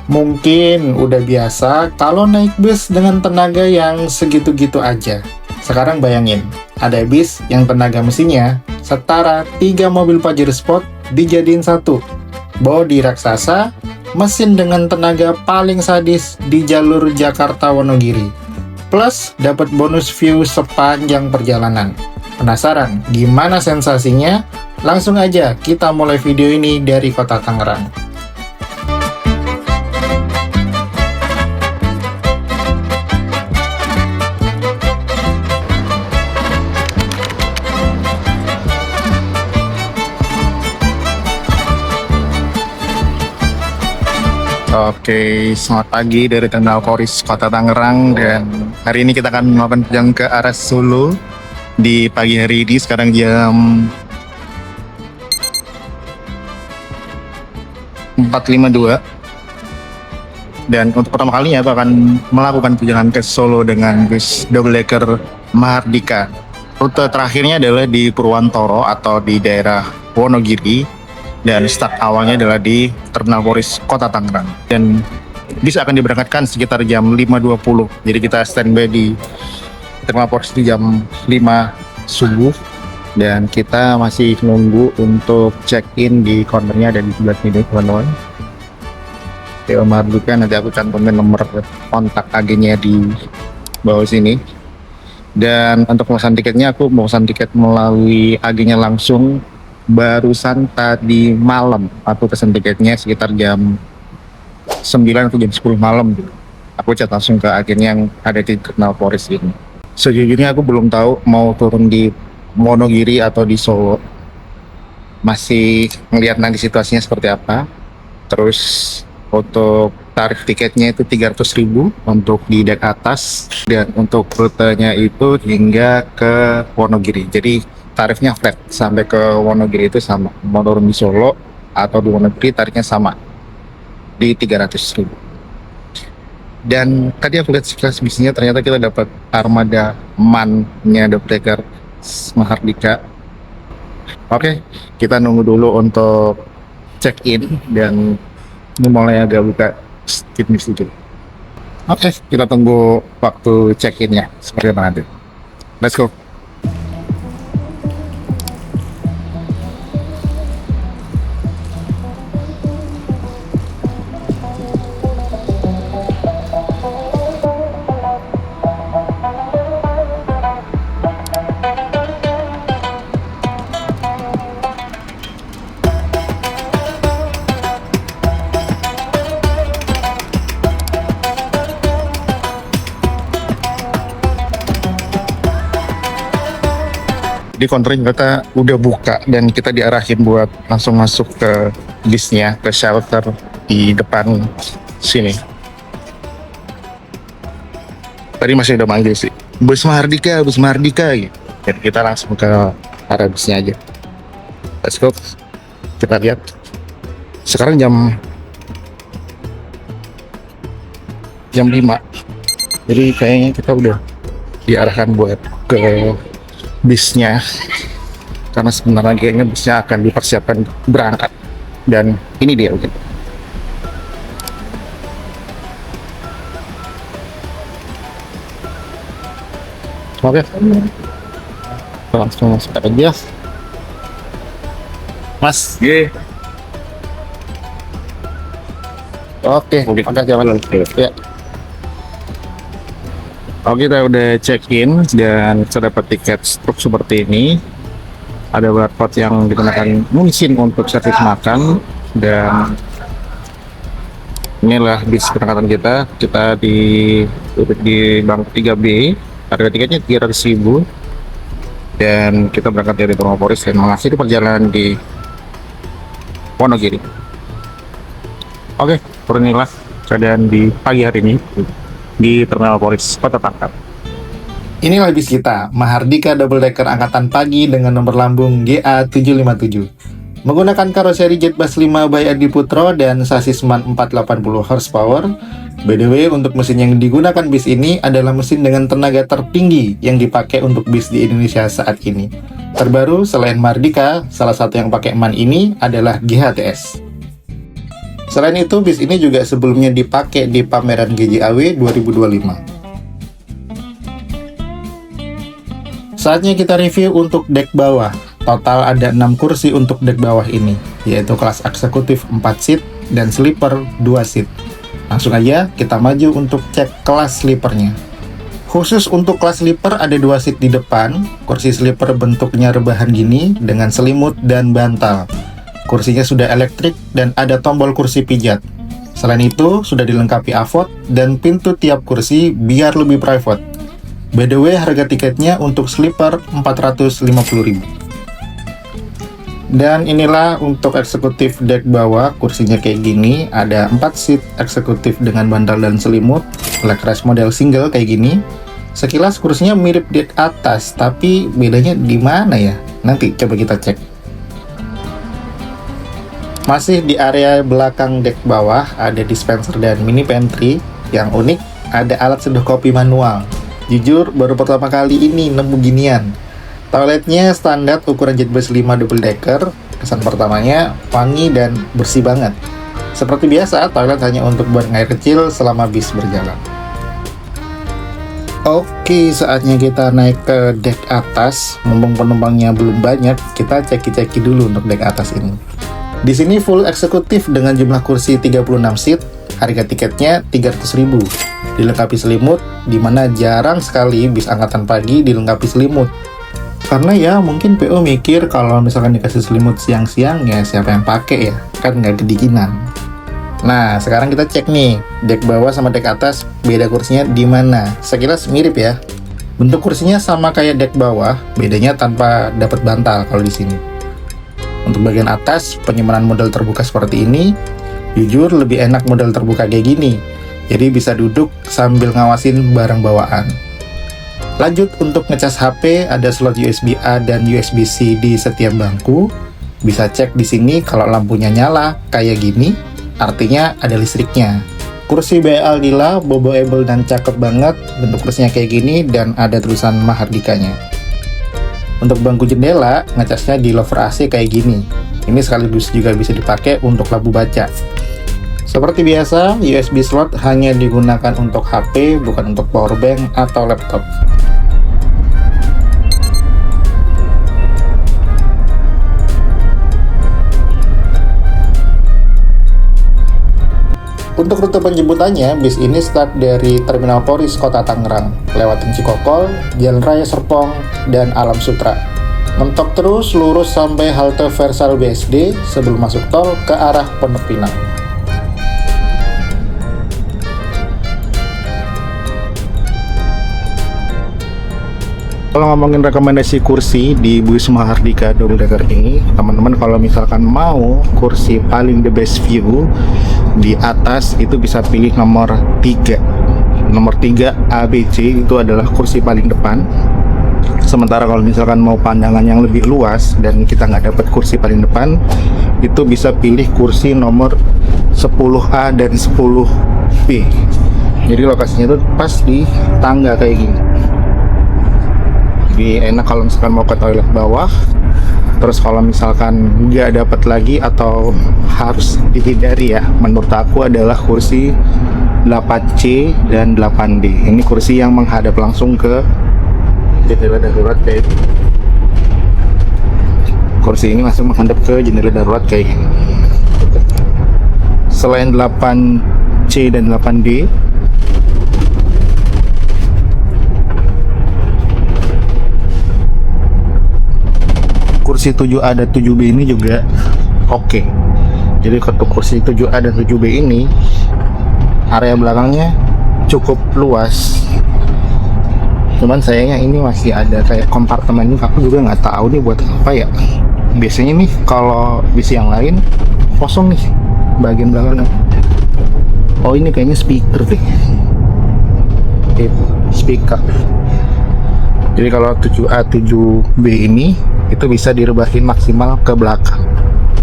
Mungkin udah biasa kalau naik bus dengan tenaga yang segitu-gitu aja. Sekarang bayangin, ada bis yang tenaga mesinnya setara 3 mobil Pajero Sport dijadiin satu. Bodi raksasa, mesin dengan tenaga paling sadis di jalur Jakarta-Wonogiri. Plus, dapat bonus view sepanjang perjalanan. Penasaran gimana sensasinya? Langsung aja kita mulai video ini dari kota Tangerang. Oke, selamat pagi dari Terminal Poris Kota Tangerang, dan hari ini kita akan melakukan perjalanan ke arah Solo di pagi hari ini. Sekarang jam 4.52, dan untuk pertama kalinya aku akan melakukan perjalanan ke Solo dengan bus double decker Mahardika. Rute terakhirnya adalah di Purwantoro atau di daerah Wonogiri, dan start awalnya adalah di Terminal Poris Kota Tangerang, dan bisa akan diberangkatkan sekitar jam 5.20. Jadi kita standby di Terminal Poris di jam 5 subuh, dan kita masih nunggu untuk check-in di cornernya ada di sebelah sini, teman-teman. Dewa Mahardika, nanti aku cantumin nomor kontak agennya di bawah sini. Dan untuk pemesan tiketnya, aku memesan tiket melalui agennya langsung barusan tadi malam. Aku pesan tiketnya sekitar jam 9 atau jam 10 malam gitu. Aku chat langsung ke agen yang ada di Terminal Poris ini. Sejujurnya aku belum tahu mau turun di Wonogiri atau di Solo. Masih ngeliat nanti situasinya seperti apa. Terus untuk tarif tiketnya itu 300.000 untuk di dek atas, dan untuk rutenya itu hingga ke Wonogiri. Jadi tarifnya flat sampai ke Wonogiri itu sama. Mau turun di Solo atau di Wonogiri tarifnya sama di 300.000. Dan tadi aku lihat sekilas bisnisnya, ternyata kita dapat armada MAN-nya double decker Mahardika. Oke, kita nunggu dulu untuk check in, dan ini mulai agak buka sedikit. Oke, kita tunggu waktu check in-nya seperti apa nanti. Let's go. Di counternya kita udah buka, dan kita diarahin buat langsung masuk ke bisnya, ke shelter di depan sini. Tadi masih udah manggil sih, bus Mahardika gitu. Dan kita langsung ke arah busnya aja. Let's go. Kita lihat. Sekarang jam 5. Jadi kayaknya kita udah diarahkan buat ke bisnya, karena sebenarnya kayaknya bisnya akan dipersiapkan berangkat. Dan ini dia mungkin. Oke, langsung masuk aja, Mas. Ye. Oke, ada jalan. Ya. Oke, kita udah check-in dan kita dapat tiket truk seperti ini. Ada barcode yang digunakan mungkin untuk servis makan, dan inilah bis keberangkatan kita. Kita duduk di bangku 3B. Harga tiketnya 300.000, dan kita berangkat dari Terminal Poris dan mengakhiri perjalanan di Wonogiri. Oke, inilah keadaan di pagi hari ini di Terminal Poris Kota Tangerang. Inilah bis kita, Mahardika double decker angkatan pagi dengan nomor lambung GA757. Menggunakan karoseri Jetbus 5 by Adi Putro dan sasis MAN 480 horsepower. By the way, untuk mesin yang digunakan bis ini adalah mesin dengan tenaga tertinggi yang dipakai untuk bis di Indonesia saat ini. Terbaru, selain Mahardika, salah satu yang pakai MAN ini adalah GHTS. Selain itu, bis ini juga sebelumnya dipakai di pameran GJAW 2025. Saatnya kita review untuk dek bawah. Total ada 6 kursi untuk dek bawah ini, yaitu kelas eksekutif 4 seat dan sleeper 2 seat. Langsung aja kita maju untuk cek kelas sleepernya. Khusus untuk kelas sleeper ada 2 seat di depan. Kursi sleeper bentuknya rebahan gini dengan selimut dan bantal. Kursinya sudah elektrik dan ada tombol kursi pijat. Selain itu, sudah dilengkapi avot dan pintu tiap kursi biar lebih private. By the way, harga tiketnya untuk sleeper 450.000. Dan inilah untuk eksekutif dek bawah, kursinya kayak gini, ada 4 seat eksekutif dengan bantal dan selimut, backrest model single kayak gini. Sekilas kursinya mirip dek atas, tapi bedanya di mana ya? Nanti coba kita cek. Masih di area belakang dek bawah, ada dispenser dan mini pantry. Yang unik, ada alat seduh kopi manual. Jujur, baru pertama kali ini nemu ginian. Toiletnya standar ukuran jet bus 5 double decker. Kesan pertamanya wangi dan bersih banget. Seperti biasa, toilet hanya untuk buang air kecil selama bis berjalan. Oke, saatnya kita naik ke dek atas. Mumpung penumpangnya belum banyak, kita ceki-ceki dulu untuk dek atas ini. Di sini full eksekutif dengan jumlah kursi 36 seat. Harga tiketnya 300.000. Dilengkapi selimut, dimana jarang sekali bis angkatan pagi dilengkapi selimut. Karena ya mungkin PO mikir kalau misalkan dikasih selimut siang-siang ya siapa yang pakai ya, kan nggak kedinginan. Nah, sekarang kita cek nih, dek bawah sama dek atas beda kursinya di mana. Sekilas mirip ya. Bentuk kursinya sama kayak dek bawah, bedanya tanpa dapat bantal kalau di sini. Untuk bagian atas, penyimpanan model terbuka seperti ini. Jujur lebih enak model terbuka kayak gini. Jadi bisa duduk sambil ngawasin barang bawaan. Lanjut, untuk ngecas HP ada slot USB-A dan USB-C di setiap bangku. Bisa cek di sini kalau lampunya nyala kayak gini, artinya ada listriknya. Kursi BL Aldila, boboable dan cakep banget. Bentuk kursinya kayak gini dan ada tulisan Mahardikanya. Untuk bangku jendela, ngecasnya di lover AC kayak gini. Ini sekaligus juga bisa dipakai untuk lampu baca. Seperti biasa, USB slot hanya digunakan untuk HP, bukan untuk powerbank atau laptop. Untuk rute penjemputannya, bis ini start dari Terminal Poris Kota Tangerang, lewatin Cikokol, Jalan Raya Serpong, dan Alam Sutra. Mentok terus lurus sampai halte Versal BSD sebelum masuk tol ke arah Pondok Pinang. Kalau ngomongin rekomendasi kursi di bus Mahardika double decker ini, teman-teman kalau misalkan mau kursi paling the best view di atas itu bisa pilih nomor 3. Nomor 3 ABC itu adalah kursi paling depan. Sementara kalau misalkan mau pandangan yang lebih luas dan kita nggak dapat kursi paling depan, itu bisa pilih kursi nomor 10A dan 10B. Jadi lokasinya itu pas di tangga kayak gini. Jadi enak kalau misalkan mau ke toilet bawah. Terus kalau misalkan nggak dapat lagi atau harus dihindari ya, menurut aku adalah kursi 8C dan 8D. Ini kursi yang menghadap langsung ke jendela darurat kayak ini. Kursi ini langsung menghadap ke jendela darurat kayak gini. Selain 8C dan 8D, kursi 7A dan 7B ini juga oke. Jadi untuk kursi 7A dan 7B ini area belakangnya cukup luas. Cuman sayangnya ini masih ada kayak kompartemen ini, aku juga nggak tahu nih buat apa ya. Biasanya nih kalau bis yang lain kosong nih bagian belakangnya. Oh ini kayaknya speaker deh. Speaker. Jadi kalau 7A 7B ini itu bisa direbahin maksimal ke belakang.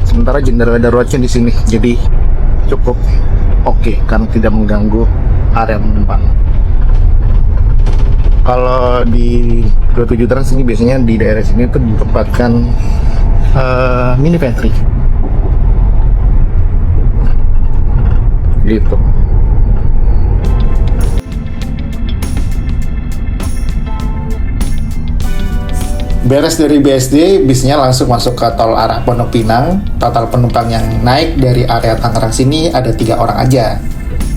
Sementara jendela daruratnya di sini, jadi cukup oke karena tidak mengganggu area penumpang. Kalau di 27 Trans ini biasanya di daerah sini tuh ditempatkan mini pantry. seperti itu. Beres dari BSD, bisnya langsung masuk ke tol arah Pondok Pinang. Total penumpang yang naik dari area Tangerang sini ada 3 orang aja.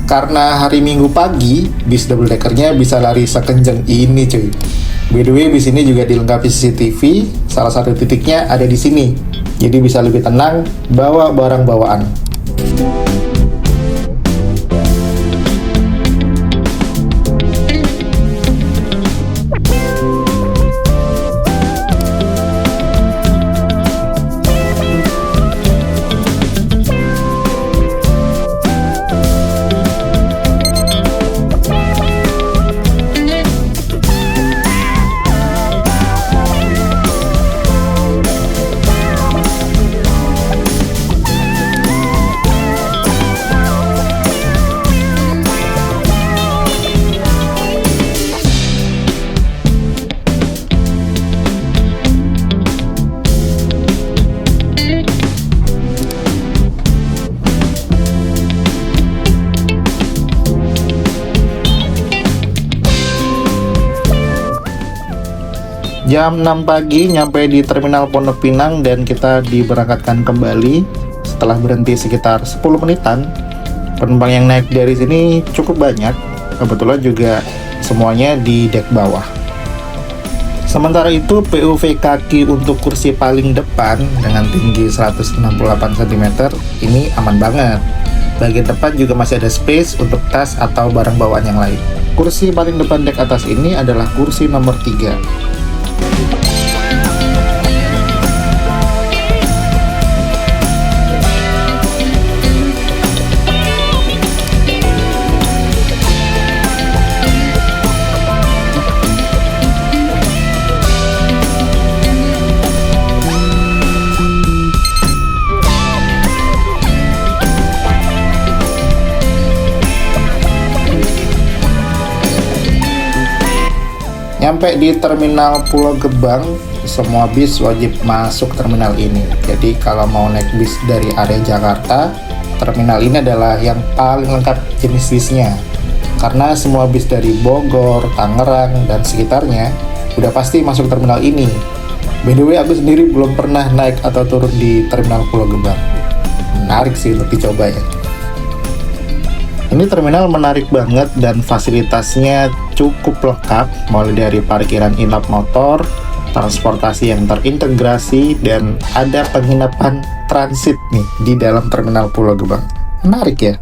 Karena hari Minggu pagi, bis double deckernya bisa lari sekenceng ini cuy. By the way, bis ini juga dilengkapi CCTV, salah satu titiknya ada di sini. Jadi bisa lebih tenang bawa barang bawaan. Jam 6 pagi nyampe di Terminal Pondok Pinang dan kita diberangkatkan kembali setelah berhenti sekitar 10 menitan. Penumpang yang naik dari sini cukup banyak, kebetulan juga semuanya di dek bawah. Sementara itu POV kaki untuk kursi paling depan dengan tinggi 168 cm ini aman banget. Bagian depan juga masih ada space untuk tas atau barang bawaan yang lain. Kursi paling depan dek atas ini adalah kursi nomor 3. Nyampe di Terminal Pulau Gebang, semua bis wajib masuk terminal ini. Jadi kalau mau naik bis dari area Jakarta, terminal ini adalah yang paling lengkap jenis bisnya. Karena semua bis dari Bogor, Tangerang, dan sekitarnya udah pasti masuk terminal ini. By the way, aku sendiri belum pernah naik atau turun di Terminal Pulau Gebang. Menarik sih untuk dicoba ya. Ini terminal menarik banget dan fasilitasnya cukup lengkap, mulai dari parkiran inap motor, transportasi yang terintegrasi, dan ada penginapan transit nih di dalam Terminal Pulau Gebang. Menarik ya?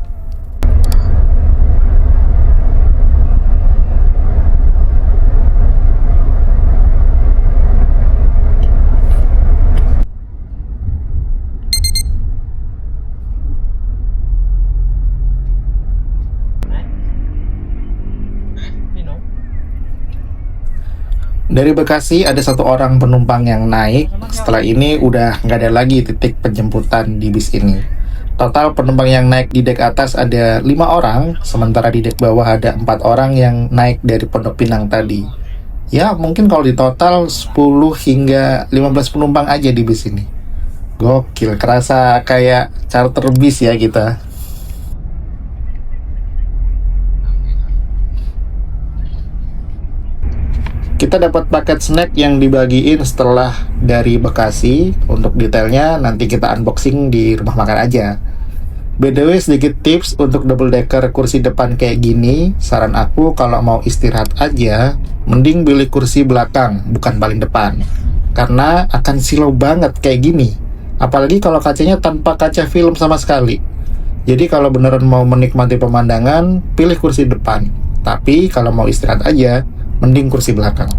Dari Bekasi ada 1 orang penumpang yang naik. Setelah ini udah nggak ada lagi titik penjemputan di bis ini. Total penumpang yang naik di dek atas ada 5 orang, sementara di dek bawah ada 4 orang yang naik dari Pondok Pinang tadi. Ya mungkin kalau di total 10 hingga 15 penumpang aja di bis ini. Gokil, kerasa kayak charter bis ya kita. Kita dapat paket snack yang dibagiin setelah dari Bekasi. Untuk detailnya nanti kita unboxing di rumah makan aja. By the way, sedikit tips untuk double decker kursi depan kayak gini. Saran aku kalau mau istirahat aja, mending pilih kursi belakang, bukan paling depan. Karena akan silau banget kayak gini. Apalagi kalau kacanya tanpa kaca film sama sekali. Jadi kalau beneran mau menikmati pemandangan, pilih kursi depan. Tapi kalau mau istirahat aja, mending kursi belakang.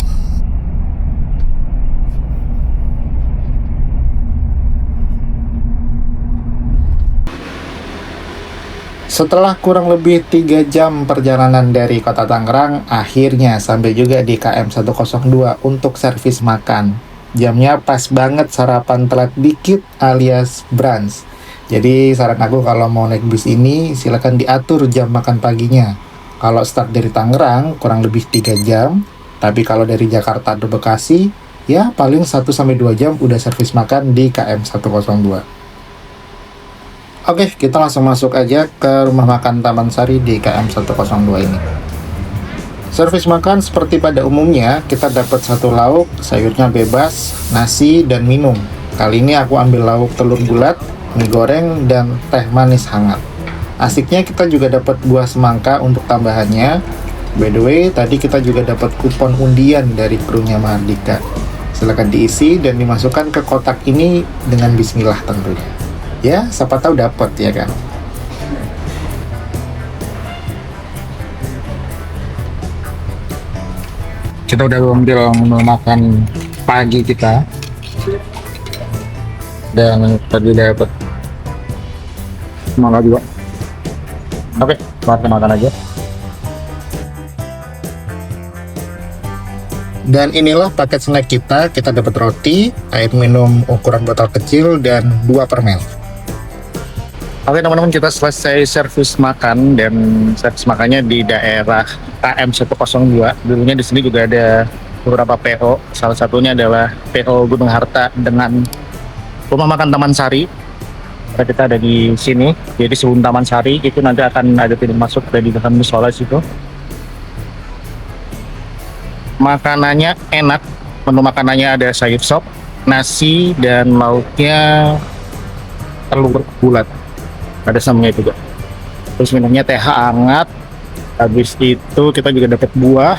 Setelah kurang lebih 3 jam perjalanan dari kota Tangerang, akhirnya sampai juga di KM 102 untuk servis makan. Jamnya pas banget, sarapan telat dikit alias brunch. Jadi saran aku kalau mau naik bis ini, silakan diatur jam makan paginya. Kalau start dari Tangerang kurang lebih 3 jam, tapi kalau dari Jakarta ke Bekasi, ya paling 1-2 jam udah servis makan di KM 102. Oke, kita langsung masuk aja ke rumah makan Taman Sari di KM 102 ini. Servis makan seperti pada umumnya, kita dapat satu lauk, sayurnya bebas, nasi, dan minum. Kali ini aku ambil lauk telur bulat, mie goreng, dan teh manis hangat. Asiknya kita juga dapat buah semangka untuk tambahannya. By the way, tadi kita juga dapat kupon undian dari krunya Mahardika. Silakan diisi dan dimasukkan ke kotak ini dengan bismillah tentunya. Ya, siapa tahu dapat ya kan. Kita udah ambil menu makan pagi kita, dan tadi dapat semangat juga. Oke, kita makan aja. Dan inilah paket snack kita. Kita dapat roti, air minum ukuran botol kecil, dan 2 permen. Oke teman-teman, kita selesai servis makan, dan servis makannya di daerah KM 102. Dulunya di sini juga ada beberapa PO. Salah satunya adalah PO Gunung Harta dengan rumah makan Taman Sari. Kita ada di sini, jadi sebelum Taman Sari itu nanti akan ada pintu masuk dari dalam musola situ. Makanannya enak, menu makanannya ada sayur sop, nasi, dan lauknya telur bulat. Ada sambelnya juga. Terus minumnya teh hangat. Habis itu kita juga dapat buah.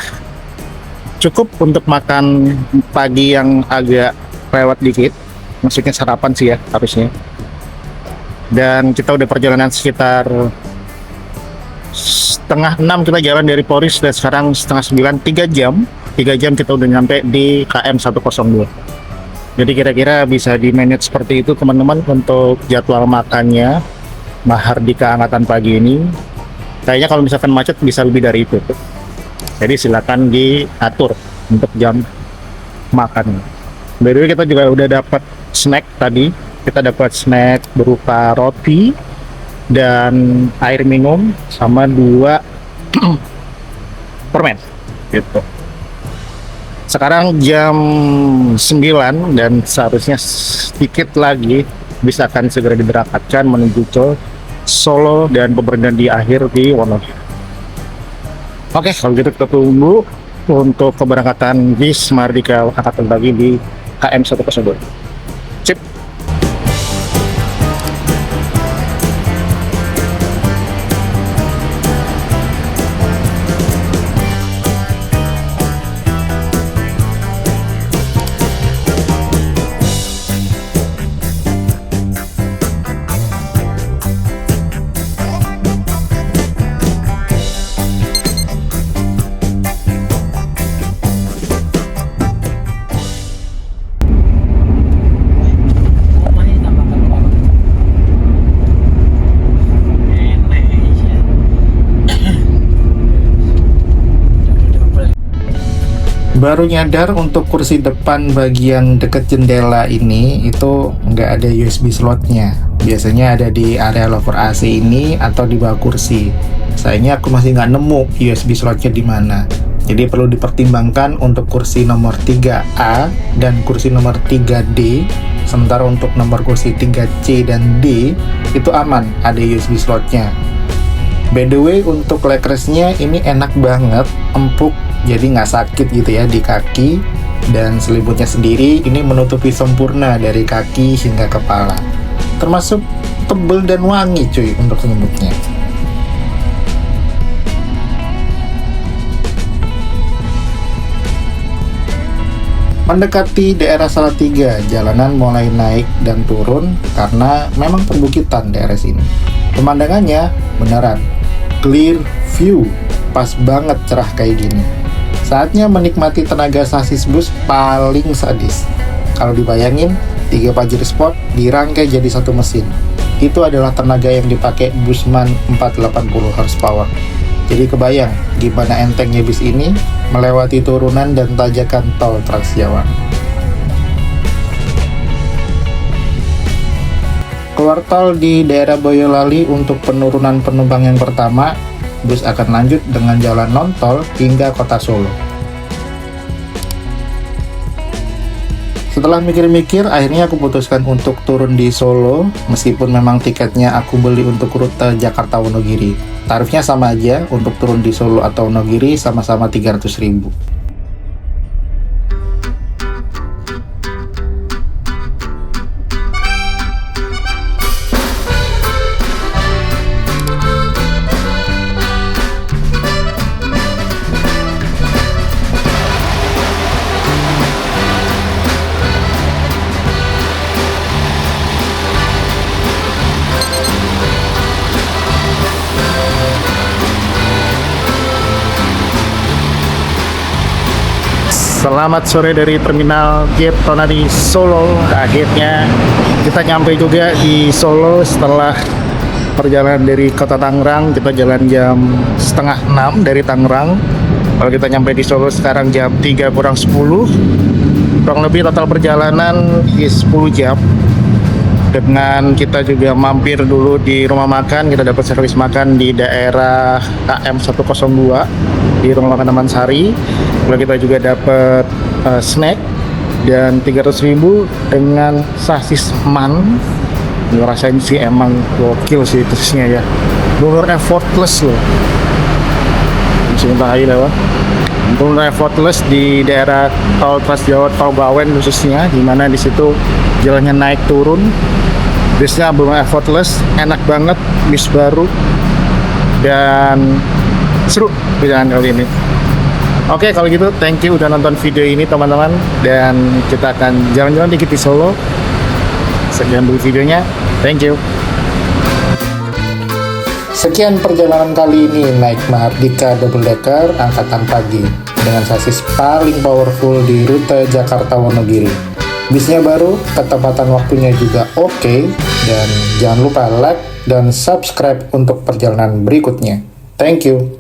Cukup untuk makan pagi yang agak lewat dikit. Maksudnya sarapan sih ya harusnya. Dan kita udah perjalanan sekitar setengah 6 kita jalan dari Poris, dan sekarang setengah 9, 3 jam. 3 jam kita udah nyampe di KM 102. Jadi kira-kira bisa di manage seperti itu teman-teman untuk jadwal makannya Mahardika Angkatan Pagi ini. Kayaknya kalau misalkan macet bisa lebih dari itu. Jadi silakan diatur untuk jam makan. By the way, kita juga udah dapat snack tadi. Kita dapat snack berupa roti dan air minum sama 2 permen gitu. Sekarang jam 9 dan seharusnya sedikit lagi bisa akan segera diberangkatkan menuju ke Solo dan pemberhentian di akhir di Wonogiri. Oke, kalau gitu kita tunggu untuk keberangkatan bis Mahardika Angkatan Pagi di KM 102. Sip. Baru nyadar untuk kursi depan bagian deket jendela ini itu nggak ada USB slotnya. Biasanya ada di area lover AC ini atau di bawah kursi. Sayangnya aku masih nggak nemu USB slotnya di mana. Jadi perlu dipertimbangkan untuk kursi nomor 3A dan kursi nomor 3D. Sementara untuk nomor kursi 3C dan D itu aman, ada USB slotnya. By the way, untuk leg restnya ini enak banget, empuk, jadi nggak sakit gitu ya di kaki. Dan selimutnya sendiri ini menutupi sempurna dari kaki hingga kepala. Termasuk tebel dan wangi cuy untuk selimutnya. Mendekati daerah Salatiga, jalanan mulai naik dan turun karena memang perbukitan daerah sini. Pemandangannya beneran clear view, pas banget cerah kayak gini. Saatnya menikmati tenaga sasis bus paling sadis. Kalau dibayangin, 3 Pajero Sport dirangkai jadi satu mesin. Itu adalah tenaga yang dipakai Busman 480 horsepower. Jadi kebayang gimana entengnya bis ini melewati turunan dan tanjakan tol Trans Jawa. Keluar tol di daerah Boyolali untuk penurunan penumpang yang pertama, bus akan lanjut dengan jalan non-tol hingga kota Solo. Setelah mikir-mikir, akhirnya aku putuskan untuk turun di Solo, meskipun memang tiketnya aku beli untuk rute Jakarta-Wonogiri. Tarifnya sama aja, untuk turun di Solo atau Wonogiri sama-sama 300.000. Selamat sore dari Terminal Gate Tonari Solo. Akhirnya kita nyampe juga di Solo setelah perjalanan dari kota Tangerang. Kita jalan jam setengah 6 dari Tangerang. Kalau kita nyampe di Solo sekarang jam 3 kurang 10. Kurang lebih total perjalanan 10 jam. Dengan kita juga mampir dulu di rumah makan. Kita dapat servis makan di daerah KM 102 di rumah makan Taman Sari. Lalu kita juga dapat snack dan 300.000 dengan sasis man. Ngerasain sih emang gokil sih sasisnya ya. Bener effortless loh. Sebentar aja lewat. Bener effortless di daerah Tol Trans Jawa, Tol Bawen khususnya, di mana di situ jalannya naik turun. Bisnya bener effortless, enak banget, bis baru dan seru perjalanan kali ini. Oke, kalau gitu thank you udah nonton video ini teman-teman, dan kita akan jalan-jalan dikit di Solo. Sekian dulu videonya, thank you. Sekian perjalanan kali ini naik Mahardika Double Decker angkatan pagi dengan sasis paling powerful di rute Jakarta-Wonogiri. Bisnya baru, ketepatan waktunya juga oke, dan jangan lupa like dan subscribe untuk perjalanan berikutnya. Thank you.